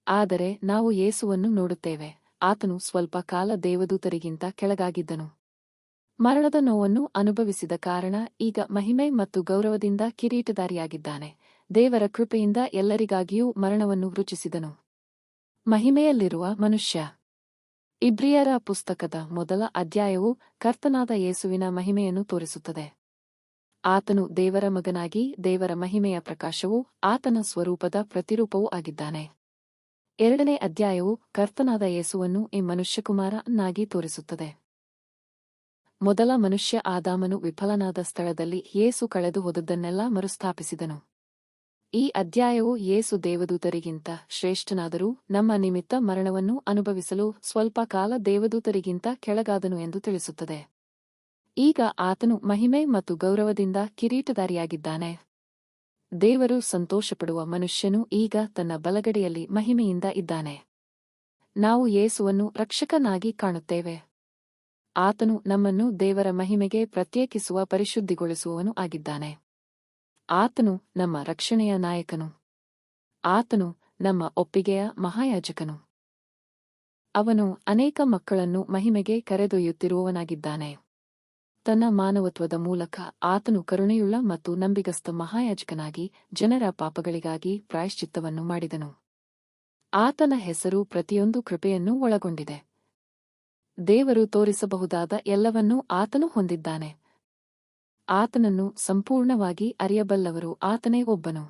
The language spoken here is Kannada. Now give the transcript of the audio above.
ಆದರೆ ನಾವು ಯೇಸುವನ್ನು ನೋಡುತ್ತೇವೆ. ಆತನು ಸ್ವಲ್ಪ ಕಾಲ ದೇವದೂತರಿಗಿಂತ ಕೆಳಗಾಗಿದ್ದನು. ಮರಣದ ನೋವನ್ನು ಅನುಭವಿಸಿದ ಕಾರಣ ಈಗ ಮಹಿಮೆ ಮತ್ತು ಗೌರವದಿಂದ ಕಿರೀಟಧಾರಿಯಾಗಿದ್ದಾನೆ. ದೇವರ ಕೃಪೆಯಿಂದ ಎಲ್ಲರಿಗಾಗಿಯೂ ಮರಣವನ್ನು ರುಚಿಸಿದನು. ಮಹಿಮೆಯಲ್ಲಿರುವ ಮನುಷ್ಯ. ಇಬ್ರಿಯರ ಪುಸ್ತಕದ ಮೊದಲ ಅಧ್ಯಾಯವು ಕರ್ತನಾದ ಯೇಸುವಿನ ಮಹಿಮೆಯನ್ನು ತೋರಿಸುತ್ತದೆ. ಆತನು ದೇವರ ಮಗನಾಗಿ ದೇವರ ಮಹಿಮೆಯ ಪ್ರಕಾಶವೂ ಆತನ ಸ್ವರೂಪದ ಪ್ರತಿರೂಪವೂ ಆಗಿದ್ದಾನೆ. 2ನೇ ಅಧ್ಯಾಯವು ಕರ್ತನಾದ ಯೇಸುವನ್ನು ಈ ಮನುಷ್ಯಕುಮಾರನಾಗಿ ತೋರಿಸುತ್ತದೆ. ಮೊದಲ ಮನುಷ್ಯ ಆದಾಮನು ವಿಫಲನಾದ ಸ್ಥಳದಲ್ಲಿ ಯೇಸು ಕಳೆದು ಹೋದದ್ದನ್ನೆಲ್ಲ ಮರುಸ್ಥಾಪಿಸಿದನು. ಈ ಅಧ್ಯಾಯವು ಯೇಸು ದೇವದೂತರಿಗಿಂತ ಶ್ರೇಷ್ಠನಾದರೂ ನಮ್ಮ ನಿಮಿತ್ತ ಮರಣವನ್ನು ಅನುಭವಿಸಲು ಸ್ವಲ್ಪ ಕಾಲ ದೇವದೂತರಿಗಿಂತ ಕೆಳಗಾದನು ಎಂದು ತಿಳಿಸುತ್ತದೆ. ಈಗ ಆತನು ಮಹಿಮೆ ಮತ್ತು ಗೌರವದಿಂದ ಕಿರೀಟಧಾರಿಯಾಗಿದ್ದಾನೆ. ದೇವರು ಸಂತೋಷಪಡುವ ಮನುಷ್ಯನು ಈಗ ತನ್ನ ಬಲಗಡೆಯಲ್ಲಿ ಮಹಿಮೆಯಿಂದ ಇದ್ದಾನೆ. ನಾವು ಯೇಸುವನ್ನು ರಕ್ಷಕನಾಗಿ ಕಾಣುತ್ತೇವೆ. ಆತನು ನಮ್ಮನ್ನು ದೇವರ ಮಹಿಮೆಗೆ ಪ್ರತ್ಯೇಕಿಸುವ ಪರಿಶುದ್ಧಿಗೊಳಿಸುವವನು ಆಗಿದ್ದಾನೆ. ಆತನು ನಮ್ಮ ರಕ್ಷಣೆಯ ನಾಯಕನು. ಆತನು ನಮ್ಮ ಒಪ್ಪಿಗೆಯ ಮಹಾಯಾಜಕನು. ಅವನು ಅನೇಕ ಮಕ್ಕಳನ್ನು ಮಹಿಮೆಗೆ ಕರೆದೊಯ್ಯುತ್ತಿರುವವನಾಗಿದ್ದಾನೆ. ತನ್ನ ಮಾನವತ್ವದ ಮೂಲಕ ಆತನು ಕರುಣೆಯುಳ್ಳ ಮತ್ತು ನಂಬಿಗಸ್ತ ಮಹಾಯಾಜಕನಾಗಿ ಜನರ ಪಾಪಗಳಿಗಾಗಿ ಪ್ರಾಯಶ್ಚಿತ್ತವನ್ನು ಮಾಡಿದನು. ಆತನ ಹೆಸರು ಪ್ರತಿಯೊಂದು ಕೃಪೆಯನ್ನು ಒಳಗೊಂಡಿದೆ. ದೇವರು ತೋರಿಸಬಹುದಾದ ಎಲ್ಲವನ್ನೂ ಆತನು ಹೊಂದಿದ್ದಾನೆ. ಆತನನ್ನು ಸಂಪೂರ್ಣವಾಗಿ ಅರಿಯಬಲ್ಲವರು ಆತನೇ ಒಬ್ಬನು.